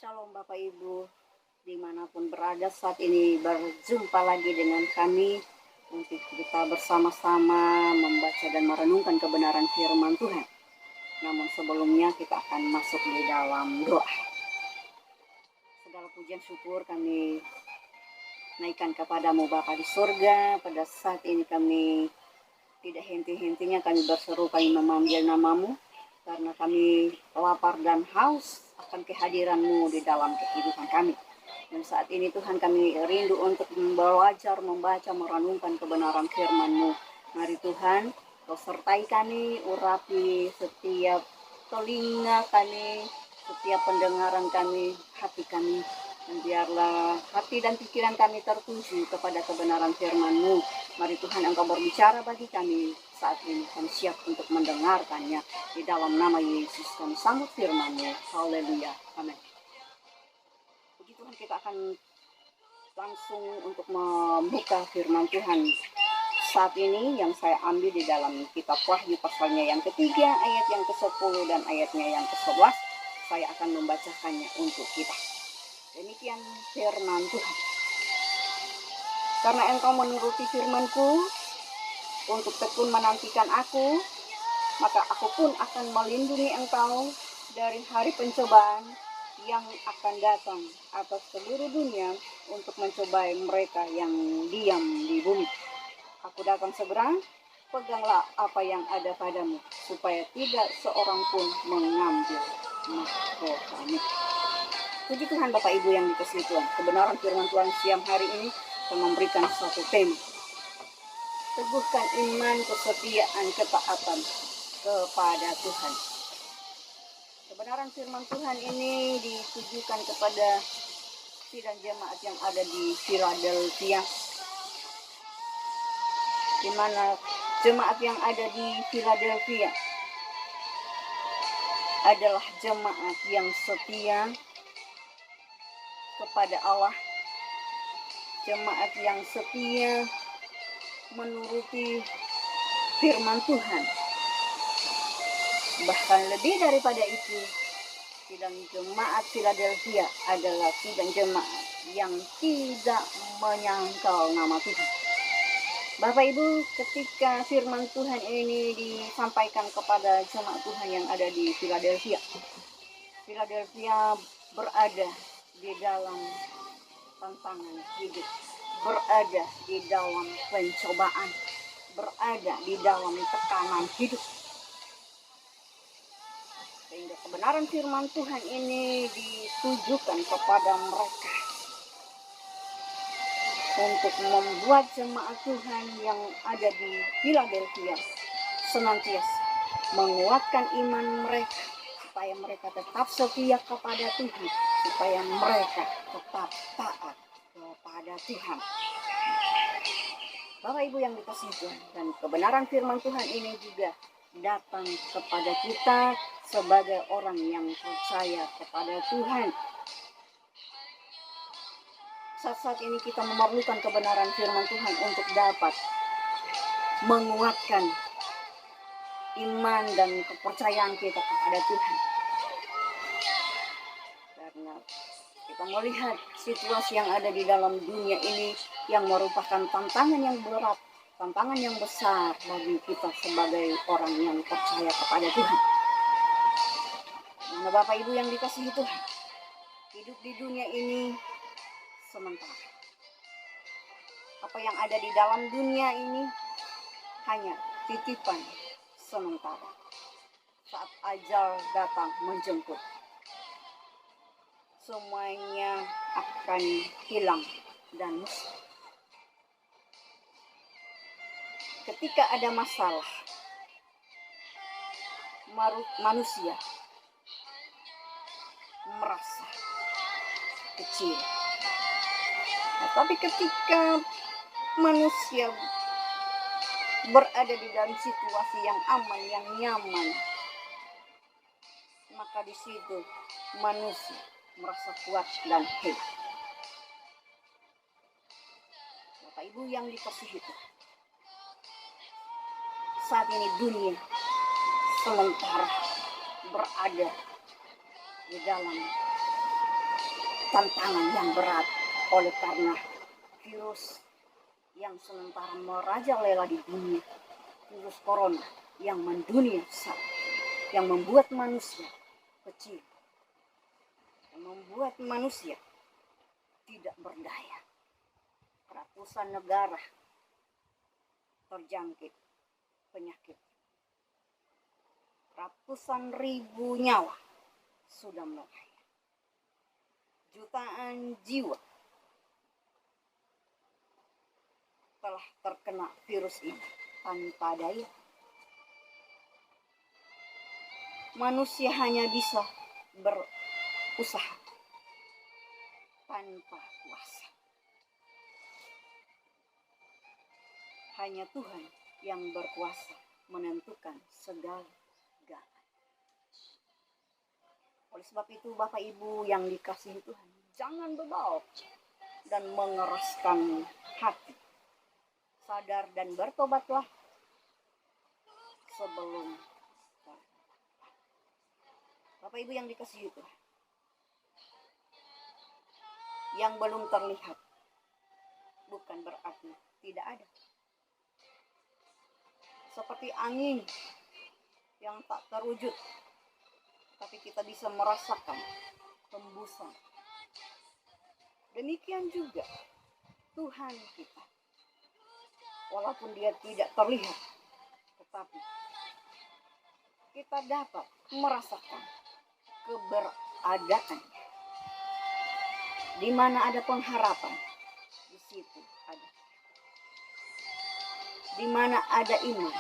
Shalom Bapak Ibu, dimanapun berada saat ini berjumpa lagi dengan kami untuk kita bersama-sama membaca dan merenungkan kebenaran firman Tuhan. Namun sebelumnya kita akan masuk di dalam doa. Segala pujian syukur kami naikkan kepadamu Bapa di surga. Pada saat ini kami tidak henti-hentinya kami berseru, kami memanggil namamu, karena kami lapar dan haus akan kehadiran-Mu di dalam kehidupan kami. Dan saat ini Tuhan, kami rindu untuk belajar, membaca, merenungkan kebenaran firman-Mu. Mari Tuhan, Kau sertai kami, urapi setiap telinga kami, setiap pendengaran kami, hati kami. Dan biarlah hati dan pikiran kami tertuju kepada kebenaran firman-Mu. Mari Tuhan, Engkau berbicara bagi kami saat ini. Kami siap untuk mendengarkannya. Di dalam nama Yesus kami sambut firman-Mu. Haleluya. Amin. Puji Tuhan, kita akan langsung untuk membuka firman Tuhan saat ini yang saya ambil di dalam kitab Wahyu pasalnya yang ketiga, ayat yang ke-10 dan ayatnya yang ke-11. Saya akan membacakannya untuk kita. Demikian firman Tuhan. Karena engkau menuruti firman-Ku untuk tekun menantikan aku, maka aku pun akan melindungi engkau dari hari pencobaan yang akan datang atas seluruh dunia untuk mencobai mereka yang diam di bumi. Aku datang segera, peganglah apa yang ada padamu, supaya tidak seorang pun mengambil mahkotamu. Puji Tuhan Bapak Ibu yang dikasihi Tuhan, kebenaran firman Tuhan siang hari ini akan memberikan suatu tema. Teguhkan iman, kesetiaan, ketaatan kepada Tuhan. Kebenaran firman Tuhan ini ditujukan kepada sidang jemaat yang ada di Philadelphia, di mana jemaat yang ada di Philadelphia adalah jemaat yang setia kepada Allah, jemaat yang setia menuruti firman Tuhan. Bahkan lebih daripada itu, sidang jemaat Philadelphia adalah sidang jemaat yang tidak menyangkal nama Tuhan. Bapak Ibu, ketika firman Tuhan ini disampaikan kepada jemaat Tuhan yang ada di Philadelphia, Philadelphia berada di dalam tantangan hidup, berada di dalam pencobaan, berada di dalam tekanan hidup. Sehingga kebenaran firman Tuhan ini ditujukan kepada mereka untuk membuat jemaat Tuhan yang ada di Philadelphia senantiasa menguatkan iman mereka, supaya mereka tetap setia kepada Tuhan, supaya mereka tetap taat kepada Tuhan. Bapak Ibu yang dikasihi Tuhan, dan kebenaran firman Tuhan ini juga datang kepada kita sebagai orang yang percaya kepada Tuhan. Saat-saat ini kita memerlukan kebenaran firman Tuhan untuk dapat menguatkan iman dan kepercayaan kita kepada Tuhan. Karena kita melihat situasi yang ada di dalam dunia ini yang merupakan tantangan yang berat, tantangan yang besar bagi kita sebagai orang yang percaya kepada Tuhan. Nah, Bapak Ibu yang dikasihi Tuhan, hidup di dunia ini sementara. Apa yang ada di dalam dunia ini hanya titipan sementara. Saat ajal datang menjemput, semuanya akan hilang dan musnah. Ketika ada masalah, manusia merasa kecil. Tapi ketika manusia berada di dalam situasi yang aman, yang nyaman, maka di situ manusia merasa kuat dan hebat. Bapak Ibu yang dikasihi Tuhan, saat ini dunia sementara berada di dalam tantangan yang berat oleh karena virus yang sementara merajalela di dunia, virus corona yang mendunia besar, yang membuat manusia kecil, yang membuat manusia tidak berdaya. Ratusan negara terjangkit penyakit. Ratusan ribu nyawa sudah melayang. Jutaan jiwa telah terkena virus ini tanpa daya. Manusia hanya bisa berusaha tanpa kuasa. Hanya Tuhan yang berkuasa menentukan segala-galanya. Oleh sebab itu, Bapak Ibu yang dikasihi Tuhan, jangan bebal dan mengeraskan hati. Sadar dan bertobatlah sebelum Bapak Ibu yang dikasihi Tuhan, yang belum terlihat bukan berarti tidak ada. Seperti angin yang tak terwujud, tapi kita bisa merasakan hembusan. Demikian juga Tuhan kita, walaupun dia tidak terlihat, tetapi kita dapat merasakan keberadaan. Di mana ada pengharapan, di situ ada. Di mana ada iman,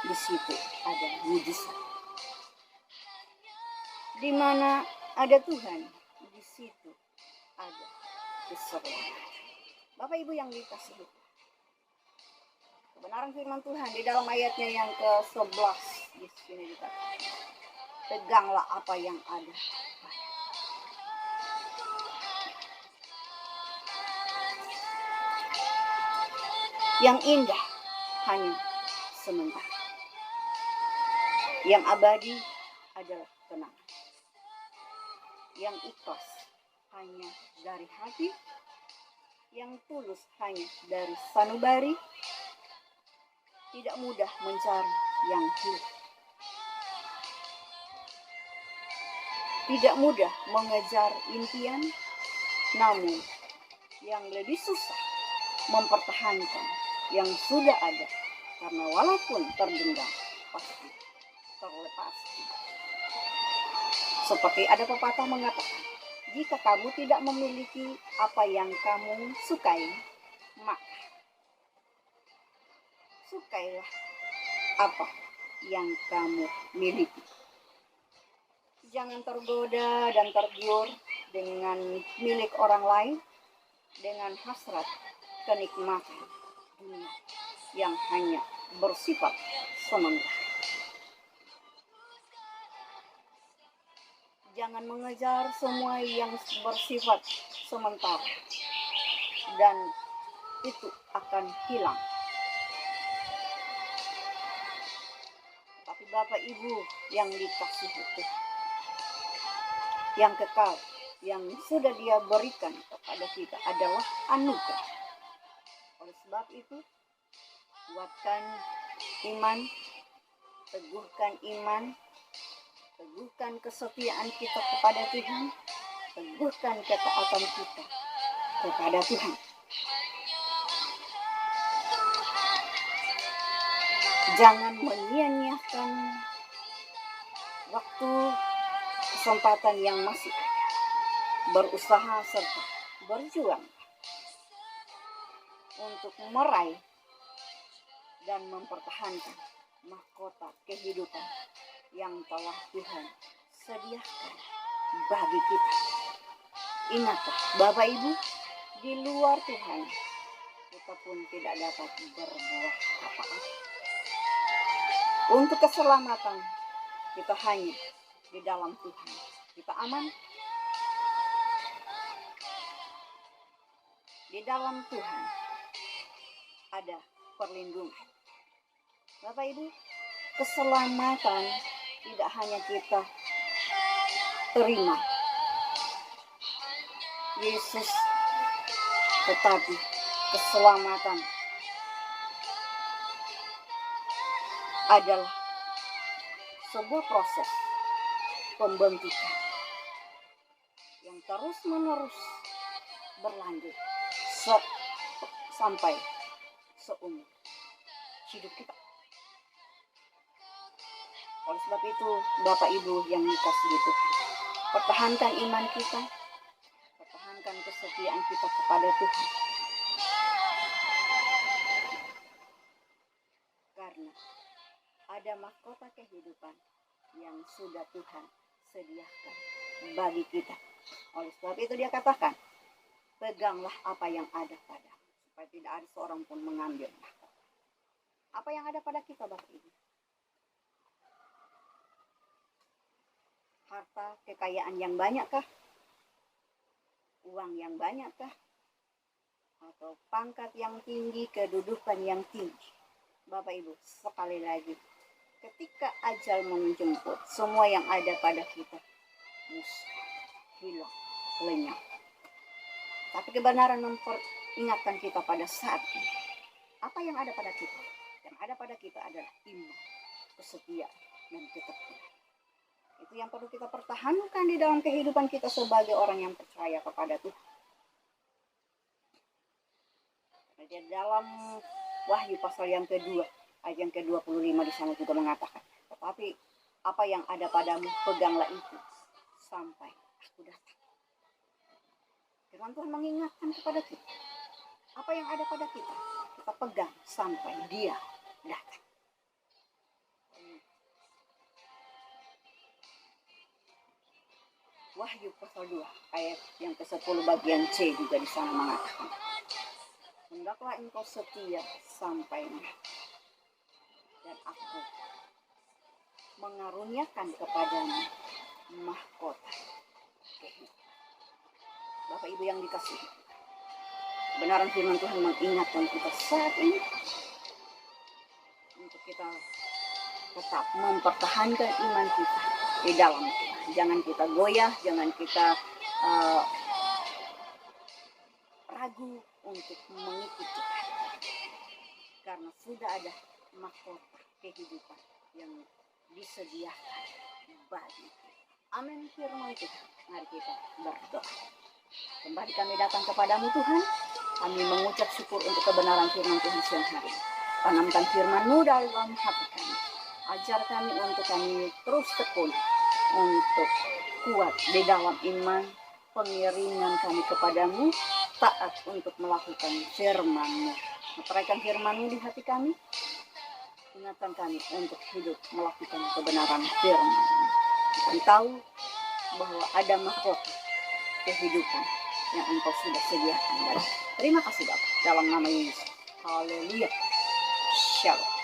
di situ ada mujizat. Di mana ada Tuhan, di situ ada keselamatan. Bapak Ibu yang dikasihi, kebenaran firman Tuhan di dalam ayatnya yang ke-11 di sini dikatakan, peganglah apa yang ada. Yang indah hanya sementara. Yang abadi adalah tenang. Yang ikhlas hanya dari hati. Yang tulus hanya dari sanubari. Tidak mudah mencari yang hilang. Tidak mudah mengejar impian, namun yang lebih susah mempertahankan yang sudah ada, karena walaupun tergenggam pasti terlepas. Seperti ada pepatah mengatakan, jika kamu tidak memiliki apa yang kamu sukai, maka sukailah apa yang kamu miliki. Jangan tergoda dan tergiur dengan milik orang lain, dengan hasrat kenikmatan dunia yang hanya bersifat sementara. Jangan mengejar semua yang bersifat sementara dan itu akan hilang. Tapi Bapak Ibu yang dikasihi Tuhan, yang kekal, yang sudah Dia berikan kepada kita adalah anugerah. Oleh sebab itu, kuatkan iman, teguhkan iman, teguhkan kesetiaan kita kepada Tuhan, teguhkan ketaatan kita kepada Tuhan. Jangan menyia-nyiakan waktu, kesempatan yang masih ada. Berusaha serta berjuang untuk meraih dan mempertahankan mahkota kehidupan yang telah Tuhan sediakan bagi kita. Ingatlah Bapak Ibu, di luar Tuhan kita pun tidak dapat berbuat apa-apa. Untuk keselamatan kita hanya di dalam Tuhan. Kita aman di dalam Tuhan, ada perlindungan. Bapak Ibu, keselamatan tidak hanya kita terima, Yesus, tetapi keselamatan adalah sebuah proses pembentukan yang terus-menerus berlanjut sampai seumur hidup kita. Oleh sebab itu, Bapak Ibu yang dikasihi Tuhan, pertahankan iman kita, pertahankan kesetiaan kita kepada Tuhan. Karena ada mahkota kehidupan yang sudah Tuhan sediakan bagi kita. Oleh sebab itu dia katakan, peganglah apa yang ada padamu, supaya tidak ada seorang pun mengambil mahkota. Apa yang ada pada kita, Bapak Ibu? Harta, kekayaan yang banyakkah? Uang yang banyakkah? Atau pangkat yang tinggi, kedudukan yang tinggi? Bapak Ibu, sekali lagi, ketika ajal menjemput, semua yang ada pada kita musnah, hilang, lenyap. Tapi kebenaran memperingatkan kita pada saat ini. Apa yang ada pada kita? Yang ada pada kita adalah iman, kesetiaan, dan ketekunan. Itu yang perlu kita pertahankan di dalam kehidupan kita sebagai orang yang percaya kepada Tuhan. Di dalam Wahyu pasal yang kedua, ayat yang ke-25 di sana juga mengatakan, tetapi apa yang ada padamu, peganglah itu sampai aku datang. Firman Tuhan mengingatkan kepada kita, apa yang ada pada kita, kita pegang sampai Dia datang. Wahyu pasal 2 ayat yang ke-10 bagian C juga di sana mengatakan, hendaklah engkau setia sampai mati, dan aku mengaruniakan kepadamu mahkota kehidupan. Bapak Ibu yang dikasihi, kebenaran firman Tuhan mengingatkan kita saat ini untuk kita tetap mempertahankan iman kita di dalam Tuhan. Jangan kita goyah, jangan kita ragu untuk mengikuti, karena sudah ada mahkota kehidupan yang disediakan bagi kita. Amin firman Tuhan. Mari kita berdoa. Kembali kami datang kepadamu Tuhan, kami mengucap syukur untuk kebenaran firman Tuhan siang hari. Tanamkan firman-Mu dalam hati kami. Ajar kami untuk kami terus tekun, untuk kuat di dalam iman, pengiringan kami kepadamu, taat untuk melakukan firman-Mu. Meteraikan firman-Mu di hati kami, ingatkan kami untuk hidup melakukan kebenaran firman-Mu. Kami tahu bahwa ada mahkota kehidupan yang Engkau sudah sediakan. Terima kasih Bapak, dalam nama Yesus. Haleluya. Shalom.